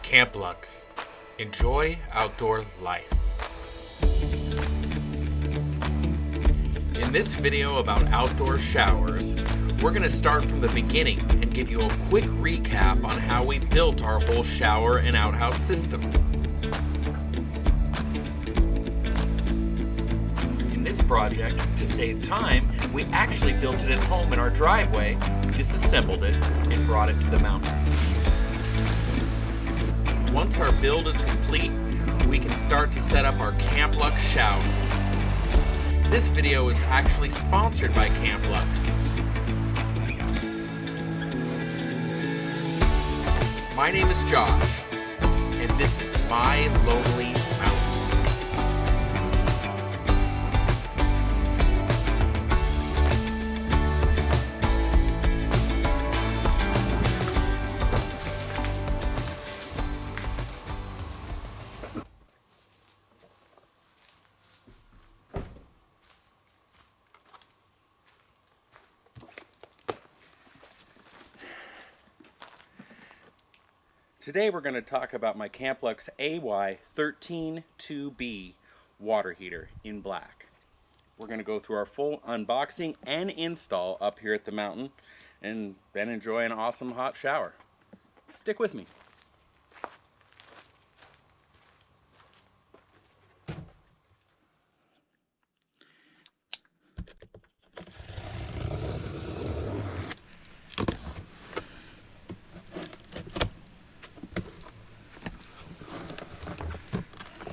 Camplux. Enjoy outdoor life. In this video about outdoor showers, we're going to start from the beginning and give you a quick recap on how we built our whole shower and outhouse system. In this project, to save time, we actually built it at home in our driveway, disassembled it, and brought it to the mountain. Once our build is complete, we can start to set up our Camplux shower. This video is actually sponsored by Camplux. My name is Josh, and this is my lonely mountain. Today we're going to talk about my Camplux AY132B water heater in black. We're going to go through our full unboxing and install up here at the mountain and then enjoy an awesome hot shower. Stick with me.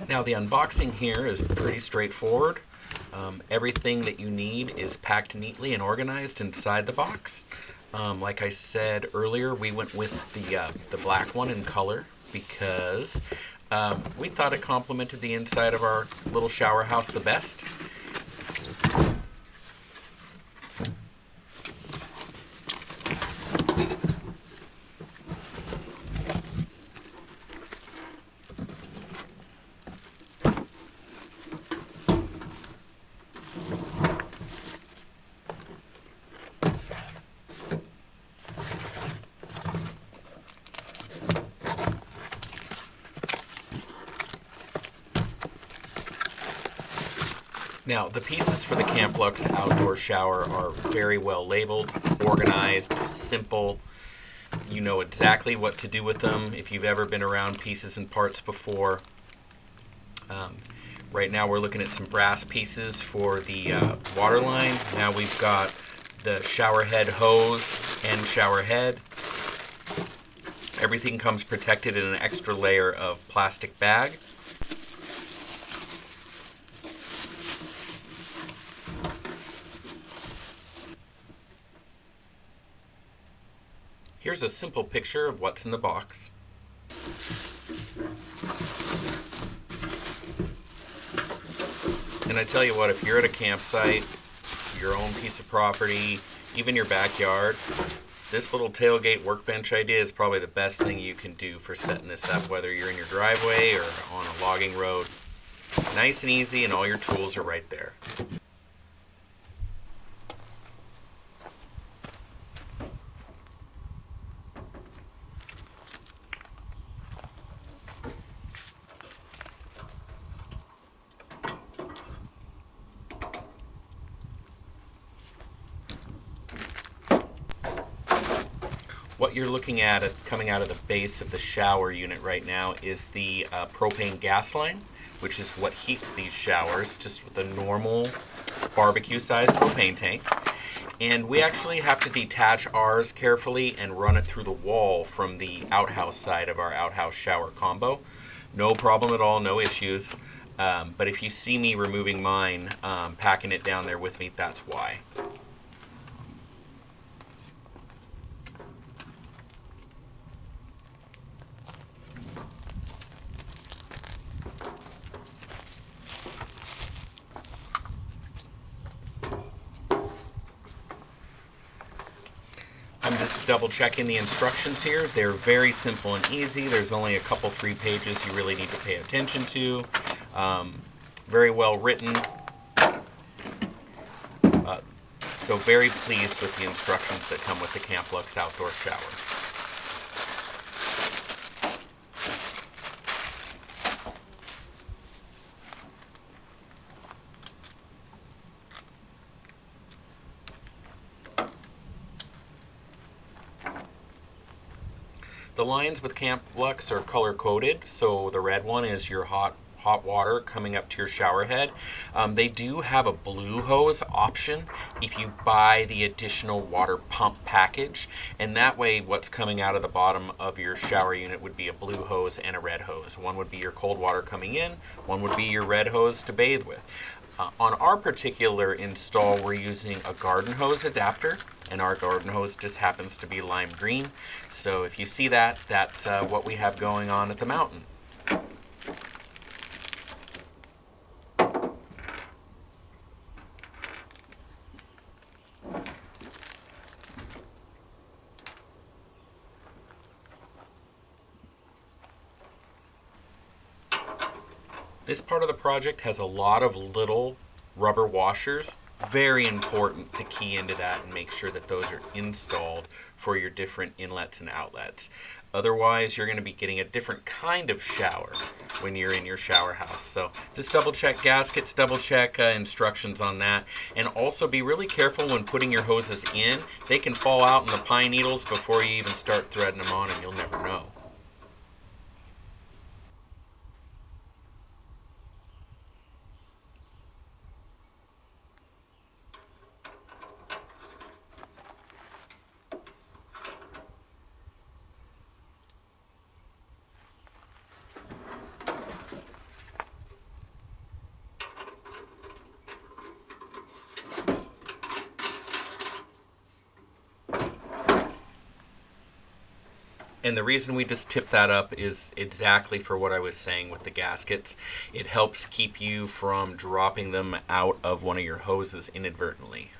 Now the unboxing here is pretty straightforward. Everything that you need is packed neatly and organized inside the box. Like I said earlier, we went with the black one in color because we thought it complemented the inside of our little shower house the best. Now, the pieces for the Camplux outdoor shower are very well labeled, organized, simple. You know exactly what to do with them if you've ever been around pieces and parts before. Right now we're looking at some brass pieces for the water line. Now we've got the shower head hose and shower head. Everything comes protected in an extra layer of plastic bag. Here's a simple picture of what's in the box. And I tell you what, if you're at a campsite, your own piece of property, even your backyard, this little tailgate workbench idea is probably the best thing you can do for setting this up, whether you're in your driveway or on a logging road. Nice and easy, and all your tools are right there. What you're looking at coming out of the base of the shower unit right now is the propane gas line, which is what heats these showers, just with a normal barbecue-sized propane tank. And we actually have to detach ours carefully and run it through the wall from the outhouse side of our outhouse shower combo. No problem at all, no issues. But if you see me removing mine, packing it down there with me, that's why. I'm just double checking the instructions here. They're very simple and easy. There's only a couple, 3 pages you really need to pay attention to. Very well written. So very pleased with the instructions that come with the Camplux outdoor shower. The lines with Camplux are color coded, so the red one is your hot water coming up to your shower head. They do have a blue hose option if you buy the additional water pump package, and that way what's coming out of the bottom of your shower unit would be a blue hose and a red hose. One would be your cold water coming in, one would be your red hose to bathe with. On our particular install, we're using a garden hose adapter, and our garden hose just happens to be lime green. So if you see that, that's what we have going on at the mountain. This part of the project has a lot of little rubber washers. Very important to key into that and make sure that those are installed for your different inlets and outlets. Otherwise, you're going to be getting a different kind of shower when you're in your shower house. So just double check gaskets, double check instructions on that, and also be really careful when putting your hoses in. They can fall out in the pine needles before you even start threading them on, and you'll never know. And the reason we just tip that up is exactly for what I was saying with the gaskets. It helps keep you from dropping them out of one of your hoses inadvertently.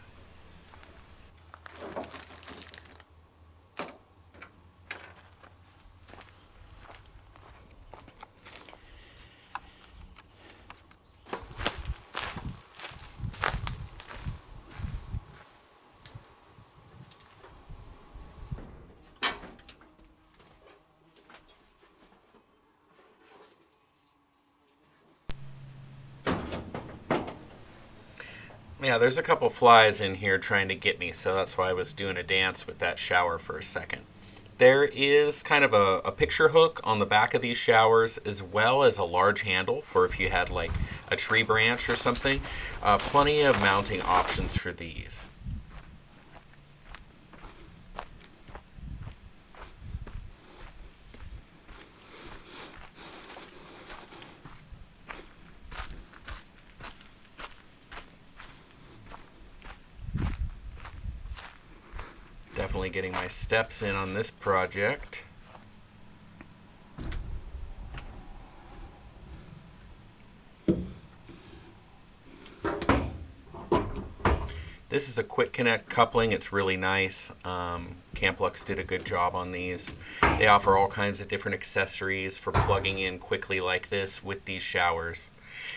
Yeah, there's a couple flies in here trying to get me, so that's why I was doing a dance with that shower for a second. There is kind of a picture hook on the back of these showers, as well as a large handle for if you had like a tree branch or something. Plenty of mounting options for these. Definitely getting my steps in on this project. This is a quick connect coupling. It's really nice. Camplux did a good job on these. They offer all kinds of different accessories for plugging in quickly like this with these showers.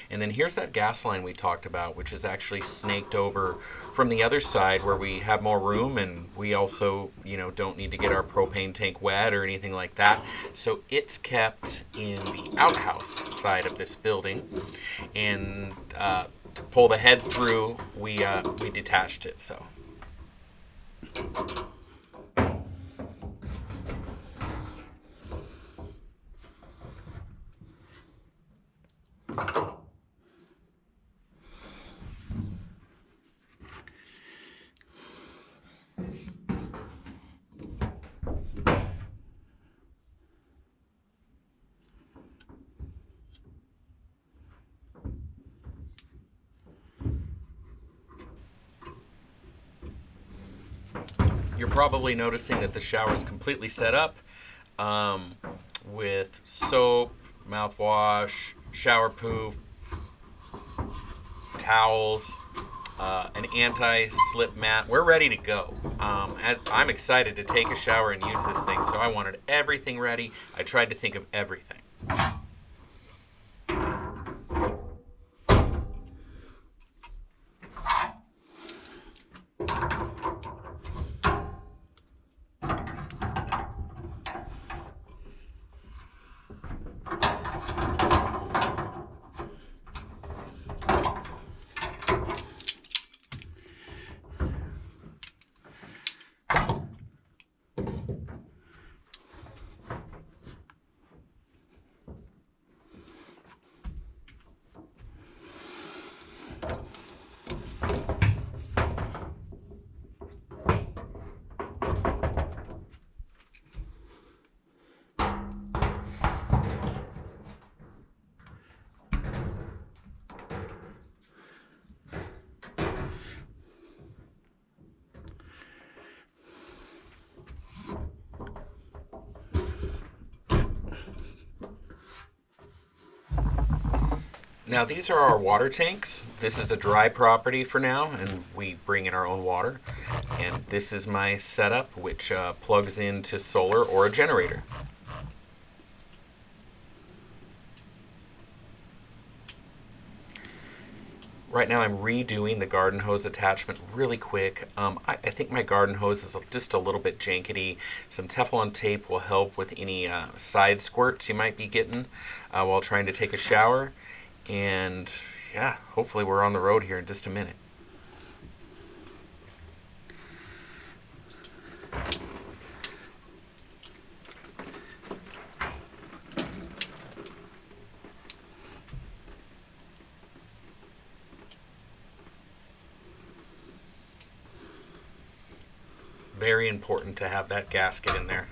And then here's that gas line we talked about, which is actually snaked over from the other side where we have more room, and we also, don't need to get our propane tank wet or anything like that. So it's kept in the outhouse side of this building, and to pull the head through, we detached it. So. You're probably noticing that the shower is completely set up with soap, mouthwash, shower poo, towels, an anti-slip mat. We're ready to go. I'm excited to take a shower and use this thing, so I wanted everything ready. I tried to think of everything. Now these are our water tanks. This is a dry property for now, and we bring in our own water. And this is my setup, which plugs into solar or a generator. Right now I'm redoing the garden hose attachment really quick. I think my garden hose is just a little bit jankety. Some Teflon tape will help with any side squirts you might be getting while trying to take a shower. And yeah, hopefully we're on the road here in just a minute. Very important to have that gasket in there.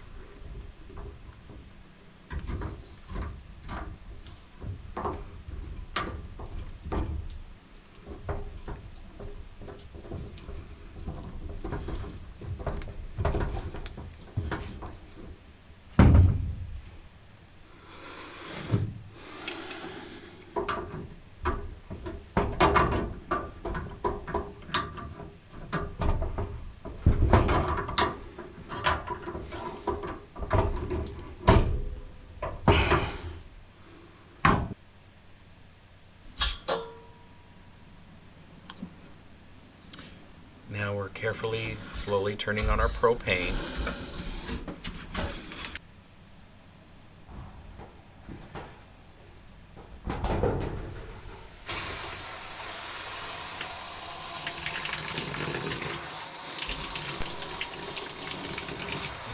Now we're carefully, slowly turning on our propane.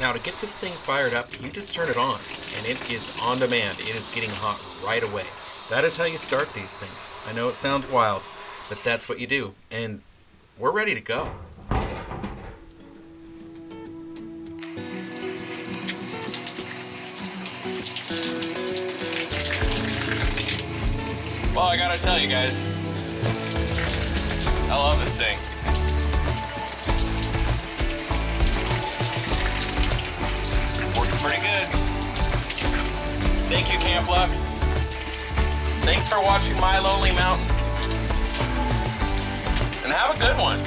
Now to get this thing fired up, you just turn it on, and it is on demand. It is getting hot right away. That is how you start these things. I know it sounds wild, but that's what you do. And we're ready to go. Well, I gotta tell you guys, I love this thing. Works pretty good. Thank you, Camplux. Thanks for watching My Lonely Mountain. And have a good one.